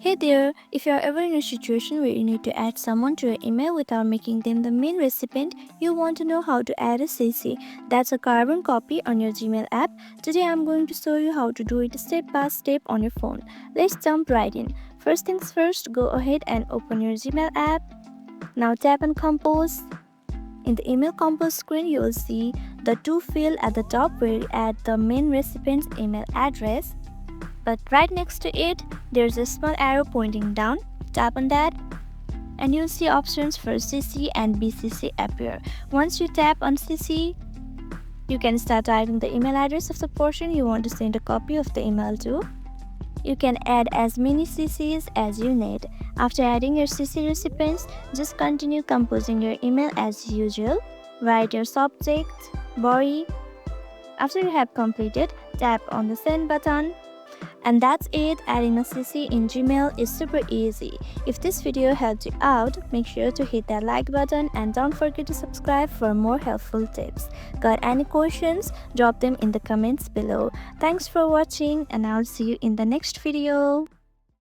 Hey there, if you are ever in a situation where you need to add someone to your email without making them the main recipient, you want to know how to add a CC. That's a carbon copy on your Gmail app. Today I'm going to show you how to do it step by step on your phone. Let's jump right in. First things first, go ahead and open your Gmail app. Now tap on Compose. In the email compose screen, you will see the two field at the top where you add the main recipient's email address. But right next to it, there's a small arrow pointing down. Tap on that and you'll see options for CC and BCC appear. Once you tap on CC, you can start typing the email address of the person you want to send a copy of the email to. You can add as many CCs as you need. After adding your CC recipients, just continue composing your email as usual. Write your subject, body. After you have completed, tap on the send button. And that's it. Adding a CC in Gmail is super easy. If this video helped you out, make sure to hit that like button and don't forget to subscribe for more helpful tips. Got any questions? Drop them in the comments below. Thanks for watching and I'll see you in the next video.